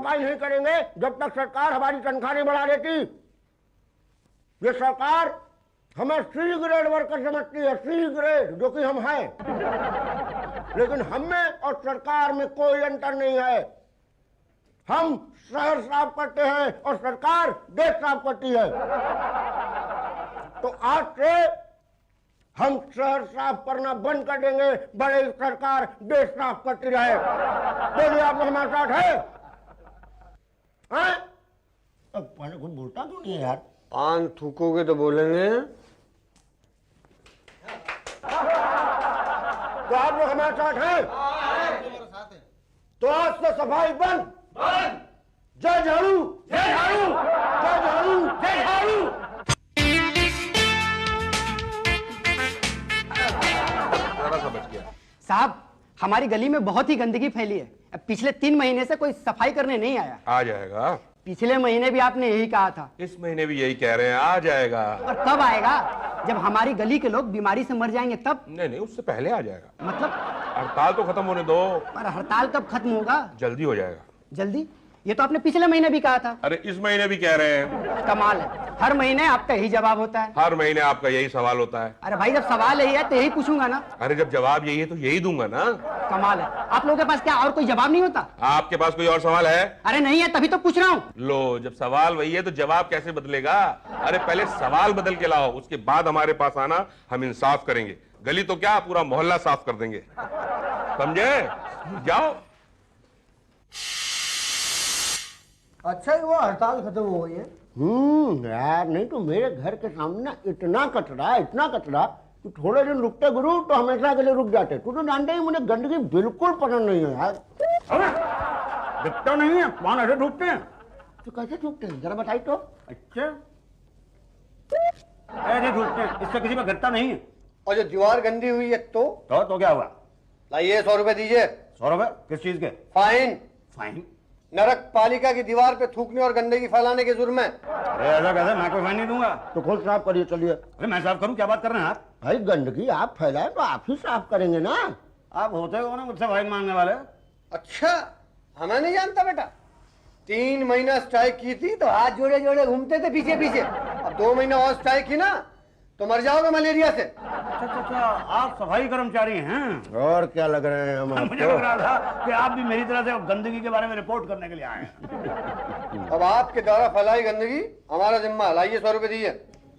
सफाई नहीं करेंगे जब तक सरकार हमारी तनख्वाह नहीं बढ़ा देती। ये सरकार हमें सी ग्रेड वर्कर समझती है, सी ग्रेड, जो कि हम हैं। लेकिन हम में और सरकार में कोई अंतर नहीं है। हम शहर साफ करते हैं और सरकार देश साफ करती है। तो आज से हम शहर साफ करना बंद कर देंगे, बड़े सरकार देश साफ करती रहे। बोलिए, आप हमारे साथ है? अब कुछ बोलता क्यों नहीं है यार? पान थूकोगे तो बोलेंगे। तो आप लोग हमारे साथ हैं? तो आज से सफाई बंद। जय झाड़ू, जय झाड़ू, जय झाड़ू, जय झाड़ू। साहब, हमारी गली में बहुत ही गंदगी फैली है। अब पिछले 3 महीने से कोई सफाई करने नहीं आया। आ जाएगा। पिछले महीने भी आपने यही कहा था। इस महीने भी यही कह रहे हैं, आ जाएगा। और कब आएगा? जब हमारी गली के लोग बीमारी से मर जाएंगे तब? नहीं, उससे पहले आ जाएगा। मतलब? हड़ताल तो खत्म होने दो। पर हड़ताल कब खत्म होगा? जल्दी हो जाएगा। जल्दी? ये तो आपने पिछले महीने भी कहा था। अरे इस महीने भी कह रहे हैं। कमाल है, हर महीने आपका यही जवाब होता है। हर महीने आपका यही सवाल होता है। अरे भाई, जब सवाल यही है तो यही पूछूंगा ना। अरे जब जवाब यही है तो यही दूंगा ना। कमाल है, आप लोगों के पास क्या और कोई जवाब नहीं होता? आपके पास कोई और सवाल है? अरे नहीं है, तभी तो पूछ रहा हूँ। लो, जब सवाल वही है तो जवाब कैसे बदलेगा? अरे पहले सवाल बदल के लाओ, उसके बाद हमारे पास आना, हम इंसाफ करेंगे। गली तो क्या, पूरा मोहल्ला साफ कर देंगे। समझे? जाओ। अच्छा ही वो हड़ताल खत्म हो गई है। यार, नहीं तो मेरे घर के सामने ना इतना कचरा कि थोड़े दिन रुकते गुरु तो हमेशा के लिए रुक जाते। तू तो जानते ही, मुझे गंदगी बिल्कुल पसंद नहीं है यार। दिखता नहीं है, पान ऐसे थूकते हैं। तो कैसे थूकते हैं, जरा बताइए तो। अच्छा, ऐसे थूकते हैं, इससे किसी में गिरता नहीं है। और जो दीवार गंदी हुई है तो क्या हुआ? लाइए 100 रुपए दीजिए। 100 रुपए? किस चीज के? फाइन। फाइन? नरक पालिका की दीवार पे थूकने और गंदगी फैलाने के जुर्म में। अरे ऐसा कैसे? मैं कोई फाइन नहीं दूंगा। तो खुद साफ करिए, चलिए। अरे मैं साफ करूं? क्या बात कर रहे हैं आप? भाई, गंदगी आप फैलाए तो आप ही साफ करेंगे ना। आप होते हो ना मुझसे फाइन मांगने वाले? अच्छा, हमें नहीं जानता बेटा। 3 महीना स्ट्राइक की थी तो हाथ जोड़े जोड़े घूमते थे पीछे पीछे। अब 2 महीना और स्ट्राइक की ना तो मर जाओगे मलेरिया से। अच्छा, आप सफाई कर्मचारी हैं? और क्या लग रहे हैं हम? मुझे लग रहा था कि आप भी मेरी तरह से गंदगी के बारे में रिपोर्ट करने के लिए आए हैं। अब आपके द्वारा फैलाई गंदगी हमारा जिम्मा। लाइए 100 रुपए दीजिए।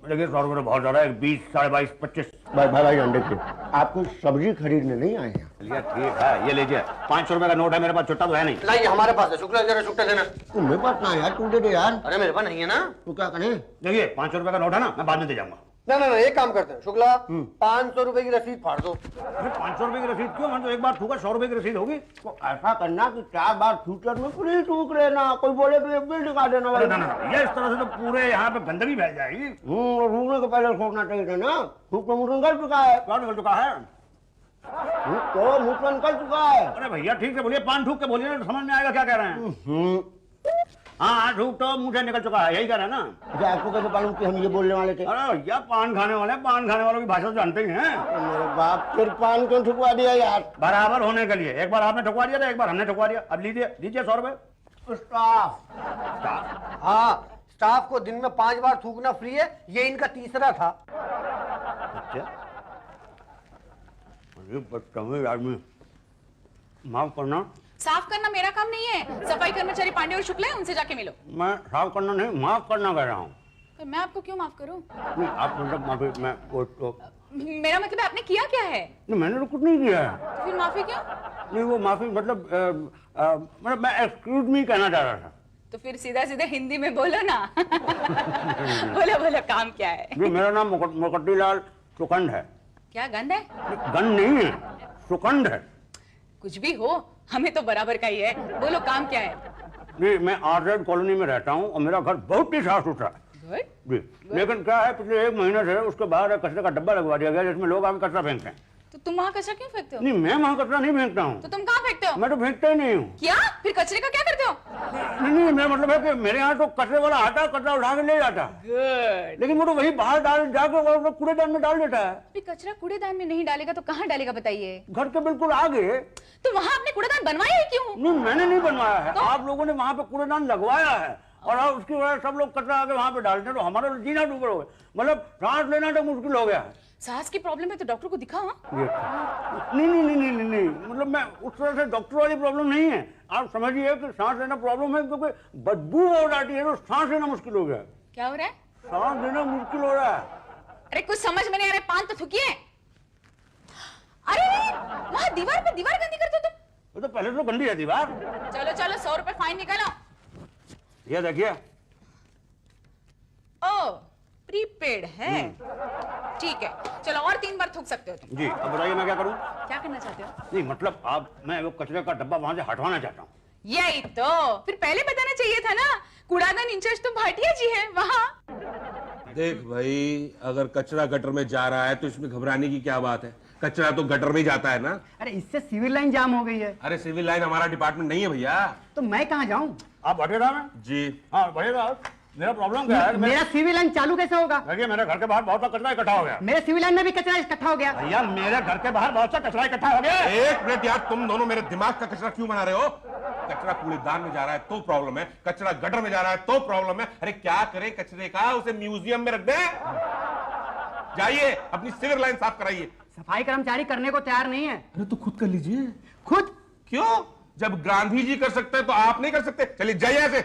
देखिए 100 रुपए बहुत ज्यादा है। 20, 22, 25। भाई देखिए, आपको सब्जी खरीदने नहीं आए हैं। चलिए ठीक है, ये लीजिए। 500 रुपए का नोट है मेरे पास, छुट्टा तो है नहीं। लाइए, हमारे पास है। शुक्ला जरा छुट्टा देना। मेरे पास ना यार, तू दे दे यार। अरे मेरे पास नहीं है ना। तू क्या करें? देखिए 500 रुपए का नोट है ना, मैं बाद में दे जाऊंगा। ना, एक काम करते हैं शुक्ला, 500 रुपए की रसीद फाड़ दो। 500 रुपए की रसीद क्यों? मैंने तो एक बार थूका, 100 रुपए की रसीद होगी। तो ऐसा करना कि 4 बार फ्यूचर में फ्री थूक लेना। कोई बोले तो एक बिल दिखा देना। ना, ये इस तरह से तो पूरे यहाँ पे गंदगी फैल जाएगी। थूकने के पहले सोचना चाहिए था ना। थूक तो मुझे निकल चुका है। क्या निकल चुका है? तो मुझ में निकल चुका है। अरे भैया ठीक से बोलिए, पान थूक के बोलिए, समझ में आएगा क्या कह रहे हैं। हाँ, थूक तो मुंह से निकल चुका है, यही कह रहे हैं ना। अच्छा, आपको कैसे मालूम कि हम ये बोलने वाले थे? अरे भैया, पान खाने वालों की भाषा तो जानते ही हैं। मेरे बाप, फिर पान क्यों ठुकवा दिया यार? बराबर होने के लिए। एक बार आपने ठुकवा दिया था, एक बार हमने ठुकवा दिया। अब लीजिए 100 रुपए। स्टाफ? हाँ, स्टाफ को दिन में 5 बार थूकना फ्री है। ये इनका तीसरा था। अच्छा, अरे बदतमीज आदमी। माफ करना। साफ करना मेरा काम नहीं है। सफाई कर्मचारी पांडे और शुक्ला है, उनसे जाके मिलो। मैं साफ करना नहीं, माफ करना कह रहा हूँ। पर मैं आपको क्यों माफ करूं? नहीं, आप मतलब माफी, मैं वो तो मेरा मतलब है, आपने किया क्या है? नहीं, मैंने तो कुछ नहीं किया है। तो फिर माफी क्यों? नहीं, वो माफी मतलब मैं एक्सक्यूज मी कहना चाह रहा था। तो फिर सीधा सीधा हिंदी में बोलो ना। बोलो काम क्या है? जी, मेरा नाम मुकट्टीलाल सुकंड है। क्या गंद है? गंद नहीं है, सुकंड है। कुछ भी हो, हमें तो बराबर का ही है। बोलो काम क्या है? जी, मैं आर्ट कॉलोनी में रहता हूँ और मेरा घर बहुत ही साफ सुथरा है। जी, लेकिन क्या है, पिछले 1 महीने से उसके बाहर कचरे का डब्बा लगवा दिया गया जिसमें लोग आके कचरा फेंकते हैं। तो तुम वहाँ कचरा क्यों फेंकते हो? नहीं, मैं वहाँ कचरा नहीं फेंकता हूँ। तो तुम कहाँ फेंकते हो? मैं तो फेंकता ही नहीं हूँ। क्या? फिर कचरे का क्या करते हो? नहीं, मैं मतलब है कि मेरे यहाँ तो कचरे वाला आता, कचरा उठा के ले जाता। गुड। लेकिन वो तो वही बाहर डाल जाकर कूड़ेदान में डाल देता है। फिर कचरा कूड़ेदान में नहीं डालेगा तो कहाँ डालेगा बताइए? घर के बिल्कुल आगे। तो वहाँ आपने कूड़ेदान बनवाया ही क्यों? नहीं, मैंने नहीं बनवाया है, आप लोगों ने वहाँ पे कूड़ेदान लगवाया है और अब उसकी वजह से सब लोग कचरा आके वहाँ पे डालते हैं, तो हमारा जीना डूबा हो गया, मतलब सांस लेना तो मुश्किल हो गया है। सांस की प्रॉब्लम है तो डॉक्टर को दिखाओ। ये नहीं नहीं नहीं नहीं नहीं नहीं, मतलब मैं उस तरह से डॉक्टर वाली प्रॉब्लम नहीं है। आप समझिए कि सांस लेना प्रॉब्लम है, क्योंकि बदबू हो जाती है तो सांस लेना मुश्किल हो गया। क्या हो रहा है? सांस लेना मुश्किल हो रहा है। अरे कुछ समझ में नहीं आ रहा, पान तो थूकिए। अरे वहाँ दीवार पे दीवार गंदी करते हो तुम। वो तो पहले तो गंदी है दीवार। चलो चलो 100 रुपए फाइन निकालो। ये देखिए। ओ प्रीपेड है, ठीक है, चलो और 3 बार थूक सकते हो तुम। जी, अब बताइए मैं क्या करूं? क्या करना चाहते हो? नहीं मतलब आप, मैं वो कचरे का डब्बा वहां से हटवाना चाहता हूँ। यही तो, फिर पहले बताना चाहिए था ना। कूड़ादान इंचार्ज तो भाटिया जी है वहाँ। देख भाई, अगर कचरा गटर में जा रहा है तो इसमें घबराने की क्या बात है? कचरा तो गटर में ही जाता है ना। अरे इससे सिविल लाइन जाम हो गई है। अरे सिविल लाइन हमारा डिपार्टमेंट नहीं है भैया। तो मैं कहाँ जाऊँ? आप बढ़ेगा में? जी हाँ बढ़ेगा। मेरा प्रॉब्लम क्या है? मेरा सिविल लाइन चालू कैसे होगा? देखिए, मेरे घर के बाहर बहुत सा कचरा इकट्ठा हो गया। मेरे सिविल लाइन में भी कचरा इकट्ठा हो गया। भैया, मेरे घर के बाहर बहुत सा कचरा इकट्ठा हो गया। एक मिनट यार, तुम दोनों मेरे दिमाग का कचरा क्यों बना रहे हो? कचरा कूड़ेदान में जा रहा है तो प्रॉब्लम है, कचरा गटर में जा रहा है तो प्रॉब्लम है। अरे क्या करें कचरे का? उसे म्यूजियम में रख दें? जाइए अपनी सिविल लाइन साफ कराइए। सफाई कर्मचारी करने को तैयार नहीं है। अरे तो खुद कर लीजिए। खुद? क्यों? जब गांधी जी कर सकते हैं तो आप नहीं कर सकते? चलिए जाइए ऐसे।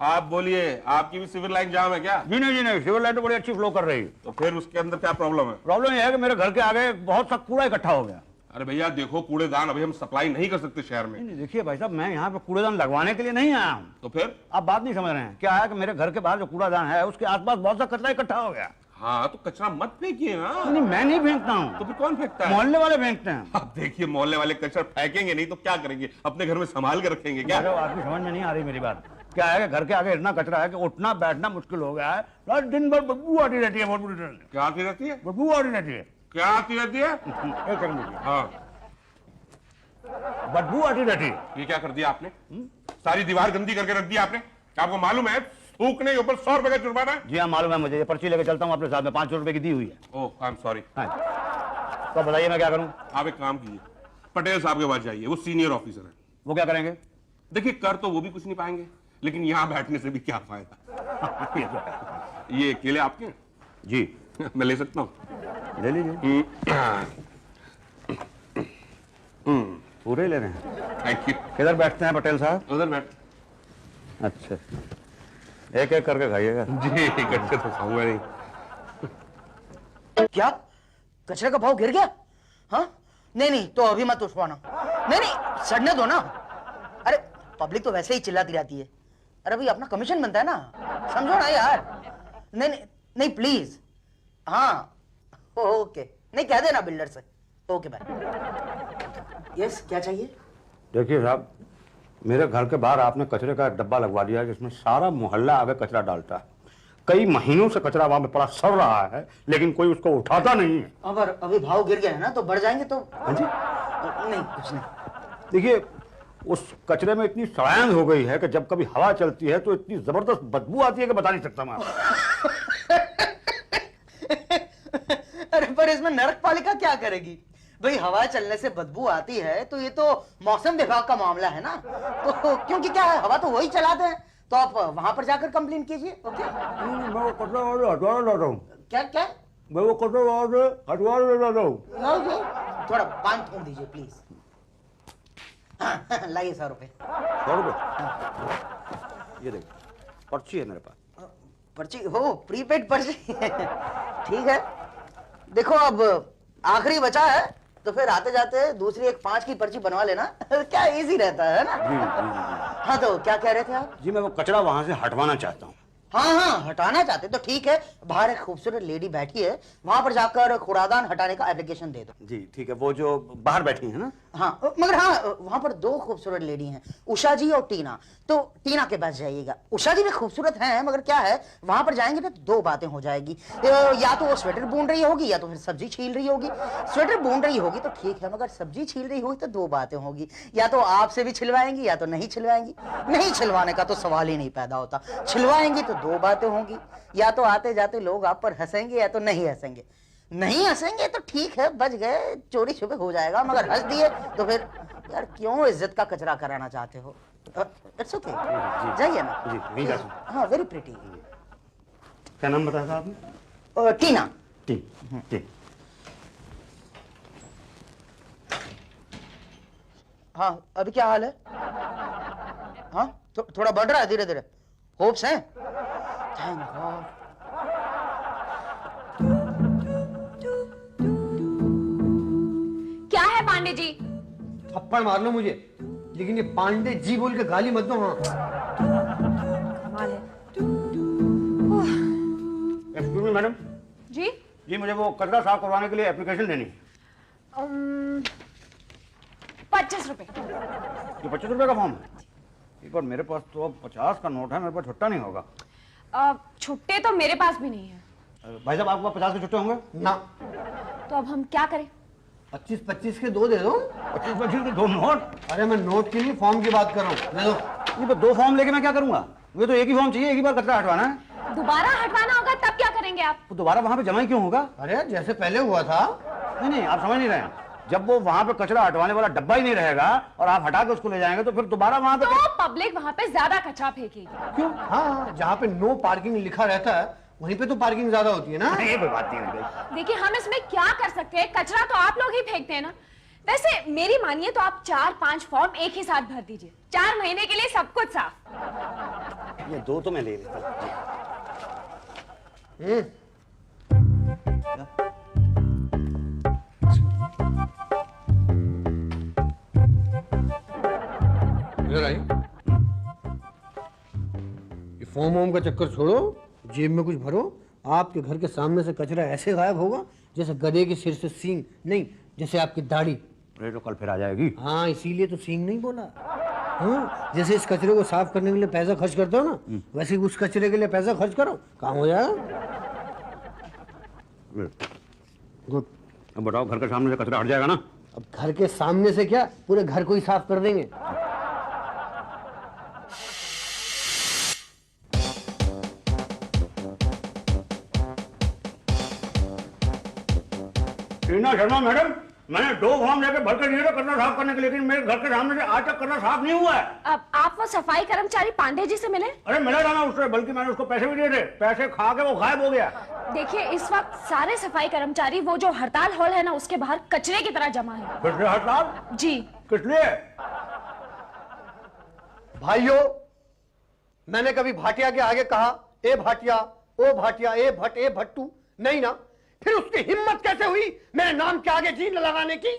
आप बोलिए, आपकी भी सिविल लाइन जाम है क्या? जी नहीं, सिविल लाइन तो बड़ी अच्छी फ्लो कर रही है। तो फिर उसके अंदर क्या प्रॉब्लम है? प्रॉब्लम यह है कि मेरे घर के आगे बहुत सा कूड़ा इकट्ठा हो गया। अरे भैया देखो, कूड़ेदान अभी हम सप्लाई नहीं कर सकते शहर में। नहीं, देखिए भाई साहब, मैं यहाँ पे कूड़ेदान लगवाने के लिए नहीं आया हूँ। तो फिर? आप बात नहीं समझ रहे हैं। क्या है कि मेरे घर के बाहर जो कूड़ादान है उसके आसपास बहुत सा कचरा इकट्ठा हो गया। हाँ तो कचरा मत फेंकिए ना। नहीं, मैं नहीं फेंकता हूँ। तो फिर कौन फेंकता है? मोहल्ले वाले फेंकते हैं। आप देखिए, मोहल्ले वाले कचरा फेंकेंगे नहीं तो क्या करेंगे? अपने घर में संभाल के रखेंगे क्या? अरे आपकी समझ में नहीं आ रही मेरी बात। क्या है कि घर के आगे इतना कचरा है कि उठना बैठना मुश्किल हो गया है। रात दिन भर बदबू आती रहती है, बहुत बुरी तरह से क्या आती रहती है? बदबू आती रहती है। क्या आती रहती है? एक सेकंड रुकिए। हाँ, बदबू आती रहती है। ये क्या कर दिया आपने? सारी दीवार गंदी करके रख दिया आपने। आपको मालूम है थूकने के ऊपर 100 रुपए का जुर्माना है? जी हाँ मालूम है मुझे, ये पर्ची लेके चलता हूँ अपने साथ में, 500 रुपए की दी हुई है। ओह आई एम सॉरी। हाँ, तो बताइए मैं क्या करूँ? आप एक काम कीजिए, पटेल साहब के पास जाइए, वो सीनियर ऑफिसर है। वो क्या करेंगे? देखिए, कर तो वो भी कुछ नहीं पाएंगे, लेकिन यहाँ बैठने से भी क्या फायदा। ये केले आपके हैं? जी मैं ले सकता हूँ? ले लीजिए। पूरे ले रहे हैं? Thank you. किधर बैठते हैं पटेल साहब? उधर बैठ। अच्छा, एक एक करके खाइएगा। जी इकट्ठे तो खाऊंगा नहीं। क्या कचरे का भाव गिर गया? हाँ नहीं नहीं, तो अभी मत उठवाना। नहीं नहीं, सड़ने दो ना। अरे पब्लिक तो वैसे ही चिल्लाती रहती है। अरे भाई अपना कमीशन बनता है ना, समझो ना यार। नहीं नहीं नहीं प्लीज। हाँ ओके, नहीं कह देना बिल्डर से। Okay bye. यस, क्या चाहिए? देखिए साहब, मेरे घर के बाहर आपने कचरे का डब्बा लगवा दिया है जिसमें सारा मोहल्ला आगे कचरा डालता है। कई महीनों से कचरा वहां पे पड़ा सड़ रहा है, लेकिन कोई उसको उठाता नहीं है। अगर अभी भाव गिर गया है ना तो बढ़ जाएंगे तो। हाँ जी, नहीं कुछ नहीं। देखिए उस कचरे में इतनी सड़ांध हो गई है कि जब कभी हवा चलती है तो इतनी जबरदस्त बदबू आती है कि बता नहीं सकता मैं आपको। अरे पर इसमें नरक पालिका क्या करेगी भाई? हवा चलने से बदबू आती है तो ये तो मौसम विभाग का मामला है ना। तो क्योंकि क्या है, हवा तो वही चलाते हैं, तो आप वहां पर जाकर कंप्लेन कीजिए। ओके, मैं वो कचरा वाले हटवा लाता हूँ। क्या क्या? मैं वो कचरा वाले हटवा लाता हूँ। ओके, थोड़ा पान थूम दीजिए प्लीज। हाँ, लाइए 100 रुपए। 100 रुपए? ये देखिए पर्ची है मेरे पास। पर्ची हो? प्रीपेड पर्ची? ठीक है, देखो अब आखिरी बचा है तो फिर आते जाते दूसरी एक 5 की पर्ची बनवा लेना। क्या इजी रहता है ना। जी। हाँ तो क्या कह रहे थे आप? जी मैं वो कचरा वहां से हटवाना चाहता हूँ। हाँ हाँ, हटाना चाहते तो ठीक है, बाहर एक खूबसूरत लेडी बैठी है, वहां पर जाकर कूड़ादान हटाने का एप्लीकेशन दे दो। जी ठीक है, वो जो बाहर बैठी है ना। हाँ मगर हाँ, वहां पर दो खूबसूरत लेडी हैं, उषा जी और टीना। तो टीना के पास जाइएगा। उषा जी भी खूबसूरत हैं, मगर क्या है, वहां पर जाएंगे ना तो दो बातें हो जाएगी। या तो वो स्वेटर बुन रही होगी या तो फिर सब्जी छील रही होगी। स्वेटर बुन रही होगी तो ठीक है, मगर सब्जी छील रही होगी तो दो बातें होगी, या तो आपसे भी छिलवाएंगी या तो नहीं छिलवाएंगी। नहीं छिलवाने का तो सवाल ही नहीं पैदा होता, छिलवाएंगी तो दो बातें होंगी, या तो आते जाते लोग आप पर हंसेंगे या तो नहीं हंसेंगे। नहीं हंसेंगे तो ठीक है, बच गए, चोरी छुपे हो जाएगा, मगर हंस दिए तो फिर यार क्यों इज्जत का कचरा कराना चाहते हो। इट्स ओके, जाइए ना। जी नहीं जा सकते। हाँ, वेरी प्रिटी। क्या नाम बताया था आपने? टीना। ठीक। हाँ, अभी क्या हाल है? हाँ, थोड़ा बढ़ रहा है धीरे धीरे, होप्स हैं। Thank God. क्या है पांडे जी? थप्पड़ मार लो मुझे, लेकिन ये पांडे जी बोल के गाली मत दो। हाँ, कमाल है। Excuse me madam. जी जी मुझे वो कचरा साफ करवाने के लिए एप्लीकेशन देनी है। 25 रुपए। ये 25 रुपए का फॉर्म है? एक बार मेरे पास तो 50 का नोट है, मेरे पास छुट्टा नहीं होगा। छुट्टे तो मेरे पास भी नहीं है। भाई साहब आपके पास 50 के छुट्टे होंगे? ना। तो अब हम क्या करें? 25-25 के दो दे दो। 25 के दो नोट? अरे मैं नोट की नहीं, फॉर्म की बात कर रहा हूँ, दे दो। ये तो दो फॉर्म लेके मैं क्या करूंगा? ये तो एक ही फॉर्म चाहिए, एक ही बार कचरा हटवाना है। दोबारा हटवाना होगा तब क्या करेंगे आप? तो दोबारा वहां पे जमा ही क्यों होगा? अरे जैसे पहले हुआ था। नहीं आप समझ नहीं रहे हैं। जब वो वहां पे कचरा हटवाने वाला डब्बा ही नहीं रहेगा और आप हटा के उसको ले जाएंगे तो फिर दोबारा वहां पे तो पब्लिक वहां पे ज्यादा कचरा फेंकेगी। क्यों? हाँ, जहाँ पे नो पार्किंग लिखा रहता है वहीं पे तो पार्किंग ज्यादा होती है ना। ये कोई बात नहीं है। देखिए हम इसमें क्या कर सकते हैं, कचरा तो आप लोग ही फेंकते हैं ना। वैसे मेरी मानिए तो आप 4-5 फॉर्म एक ही साथ भर दीजिए, 4 महीने के लिए सब कुछ साफ। ये दो तो मैं ले लेता हूं। इधर आई। ये फॉर्म वॉर्म का चक्कर छोड़ो, जेब में कुछ भरो। आपके घर के सामने से कचरा ऐसे गायब होगा जैसे गधे के सिर से सींग, नहीं जैसे आपकी दाढ़ी। अरे तो कल फिर आ जाएगी। हाँ, इसीलिए तो सींग नहीं बोला। हाँ, जैसे इस कचरे को साफ करने के लिए पैसा खर्च करते हो ना, वैसे उस कचरे के लिए पैसा खर्च करो, काम हो जाएगा। गुड। अब बताओ, घर के सामने से कचरा हट जाएगा ना? अब घर के सामने से क्या, पूरे घर को ही साफ कर देंगे। टीना शर्मा मैडम, मैंने 2 फॉर्म लेके भर के दिए थे कचरा साफ करने के लिए, लेकिन मेरे घर के सामने से आज तक कचरा साफ नहीं हुआ है। अब आप वो सफाई कर्मचारी पांडे जी से मिले? अरे मिला था ना उससे, बल्कि मैंने उसको पैसे भी दिए थे, पैसे खा के वो गायब हो गया। देखिए इस वक्त सारे सफाई कर्मचारी वो जो हड़ताल हॉल है ना उसके बाहर कचरे की तरह जमा है। किस लिए हड़ताल? जी। किस लिए? भाइयों, मैंने कभी भाटिया के आगे कहा ए भाटिया, ओ भाटिया, ए भट्ट, ए भट्टू? नहीं ना। फिर उसकी हिम्मत कैसे हुई मेरे नाम के आगे जी लगाने की?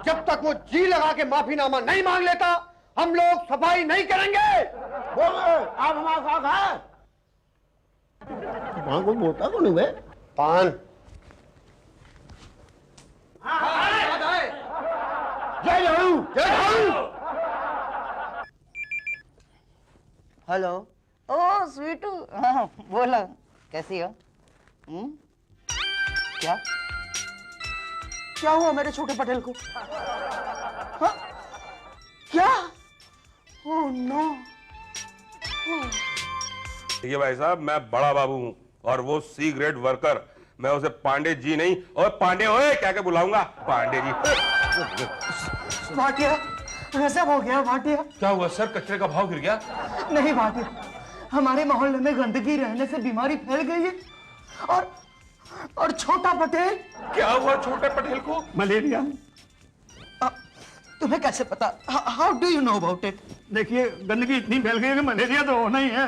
जब तक वो जी लगा के माफीनामा नहीं मांग लेता, हम लोग सफाई नहीं करेंगे। बोलो, आप हमारे साथ हैं? वहां कोई बोलता तो नहीं बे? पान। जय जवान, जय जवान। हेलो। ओ स्वीटू, हाँ बोलो, कैसी हो? क्या क्या हुआ मेरे छोटे पटेल को? हाँ? क्या? Oh no. देखिए भाई साहब, मैं बड़ा बाबू हूं और वो सी ग्रेड वर्कर, मैं उसे पांडे जी नहीं और पांडे ओए क्या क्या बुलाऊंगा, पांडे जी। भाटिया, गजब हो गया भाटिया। क्या हुआ सर, कचरे का भाव गिर गया? नहीं भाटिया, हमारे मोहल्ले में गंदगी रहने से बीमारी फैल गई है और छोटा पटेल। क्या हुआ छोटे पटेल को? मलेरिया। तुम्हें कैसे पता? How do you know about it? देखिए, गंदगी इतनी फैल गई है कि मलेरिया तो होना ही है।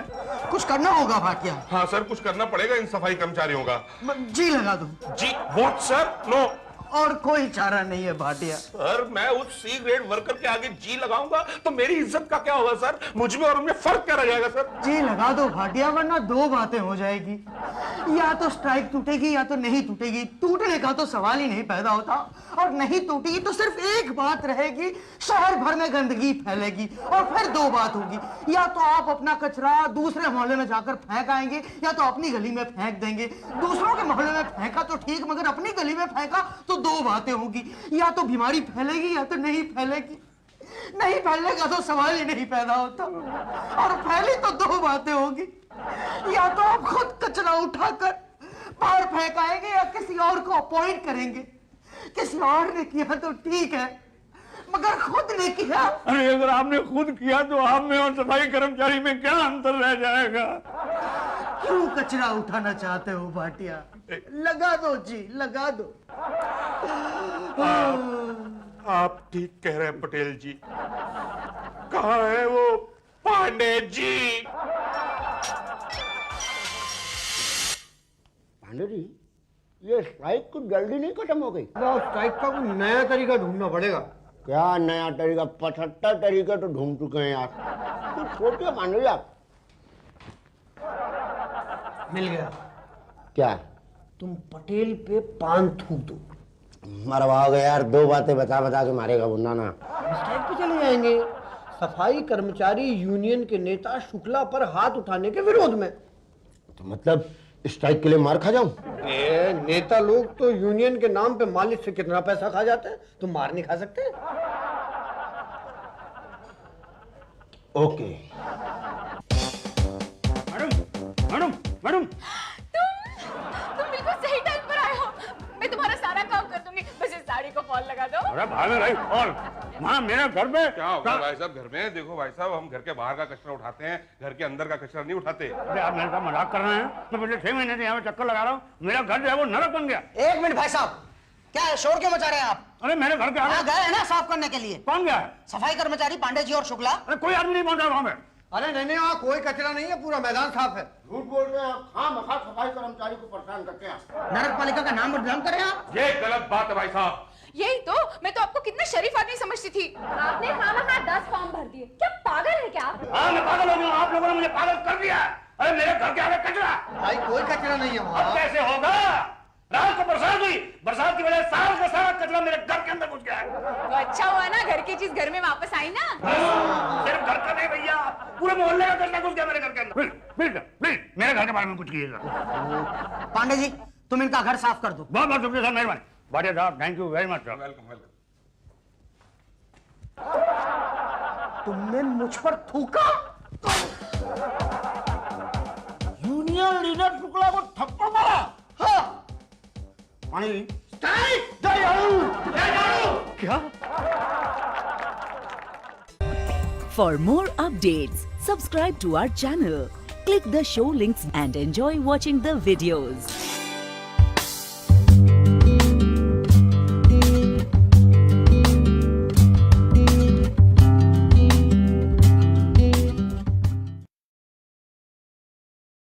कुछ करना होगा भाटिया। हाँ सर, कुछ करना पड़ेगा इन सफाई कर्मचारियों का। जी लगा दो। जी व्हाट सर? नो, और कोई चारा नहीं है भाटिया। सर मैं उस सी ग्रेड वर्कर के आगे जी लगाऊंगा तो मेरी इज्जत का क्या होगा सर? मुझ में और उनमें फर्क क्या रह जाएगा सर? जी लगा दो भाटिया, वरना दो बातें हो जाएगी, या तो स्ट्राइक टूटेगी या तो नहीं टूटेगी। टूटने का तो सवाल ही नहीं पैदा होता, और नहीं टूटेगी तो सिर्फ एक बात रहेगी, शहर भर में गंदगी फैलेगी। और फिर दो बात होगी, या तो आप अपना कचरा दूसरे मोहल्ले में जाकर फेंक आएंगे या तो अपनी गली में फेंक देंगे। दूसरों के मोहल्ले में फेंका तो ठीक, मगर अपनी गली में फेंका तो दो बातें होगी, या तो बीमारी फैलेगी या तो नहीं फैलेगी। नहीं फैलेगा तो सवाल ही नहीं पैदा होता, और फैली तो दो बातें होगी, या तो आप खुद कचरा उठाकर बाहर फेंक आएंगे या किसी और को अपॉइंट करेंगे। किसी और ने किया तो ठीक है, मगर खुद ने किया। अरे अगर आपने खुद किया तो आप में और सफाई कर्मचारी में क्या अंतर रह जाएगा? क्यों कचरा उठाना चाहते हो भाटिया? लगा दो जी, लगा दो। आप ठीक कह रहे हैं पटेल जी। कहाँ है वो पांडे जी? पांडे जी, ये स्ट्राइक कुछ जल्दी नहीं खत्म हो गई? स्ट्राइक का कोई नया तरीका ढूंढना पड़ेगा। क्या नया तरीका? 75 तरीके तो ढूंढ चुके हैं यार। कुछ सोचिए पांडे जी आप। मिल गया। क्या? तुम पटेल पे पान थूक दो। मरवाओगे यार, दो बातें बता बता के मारेगा बुन्ना ना। स्ट्राइक पे चले जाएंगे। सफाई कर्मचारी यूनियन के नेता शुक्ला पर हाथ उठाने के विरोध में। तो मतलब स्ट्राइक के लिए मार खा जाऊं? नेता लोग तो यूनियन के नाम पे मालिक से कितना पैसा खा जाते हैं, तुम मार नहीं खा सकते? ओके। मैडम मैडम तुम बिल्कुल सही टाइम पर आए हो। मैं तुम्हारा सारा काम कर दूंगी, बस इस साड़ी को फॉल लगा दो। अरे भाग रही और वहाँ मेरे घर पे क्या होगा भाई साहब घर में? देखो भाई साहब, हम घर के बाहर का कचरा उठाते हैं, घर के अंदर का कचरा नहीं उठाते। अरे आप मेरे साथ मजाक कर रहे हैं? मैं पिछले 6 महीने से यहाँ पे चक्कर लगा रहा हूँ, मेरा घर जो है वो नरक बन गया। एक मिनट भाई साहब, क्या है, शोर क्यों मचा रहे हैं आप? अरे मेरे घर के आगे गए हैं ना साफ करने के लिए। कौन गया है? सफाई कर्मचारी पांडे जी और शुक्ला। अरे कोई आदमी नहीं पहुंचा वहाँ पे। अरे नहीं, वहाँ कोई कचरा नहीं है, पूरा मैदान साफ है। झूठ बोल रहे हैं आप। हाँ मखा सफाई कर्मचारी को परेशान करते हैं। नगर पालिका का नाम बदनाम करें आप। ये गलत बात है भाई साहब। यही तो, मैं तो आपको कितना शरीफ आदमी समझती थी। आपने खामखा 10 फॉर्म भर दिए। क्या पागल है क्या आप? हाँ मैं पागल हो गया, आप लोगों ने मुझे पागल कर दिया। अरे मेरे घर के आगे कचरा। भाई कोई कचरा नहीं है वहाँ। कैसे होगा? रात को बरसात हुई, बरसात की वजह से सारा का सारा कचरा मेरे घर के अंदर घुस गया है। तो अच्छा हुआ ना, घर की चीज घर में वापस आई ना। सिर्फ घर का नहीं भैया, पूरे मोहल्ले का कचरा घुस गया मेरे घर के अंदर। प्लीज मेरे घर के बारे में कुछ कीजिएगा। पांडे जी, तुम इनका घर साफ कर दो। बहुत बहुत शुक्रिया सर, मेहरबानी। भाटिया साहब, thank you very much sir. Welcome welcome. तुमने मुझ पर थूका? यूनियन लीडर शुक्ला को थप्पड़ मारा? हाँ। पानी जी, क्या? For more updates, subscribe to our channel, click the show links and enjoy watching the videos.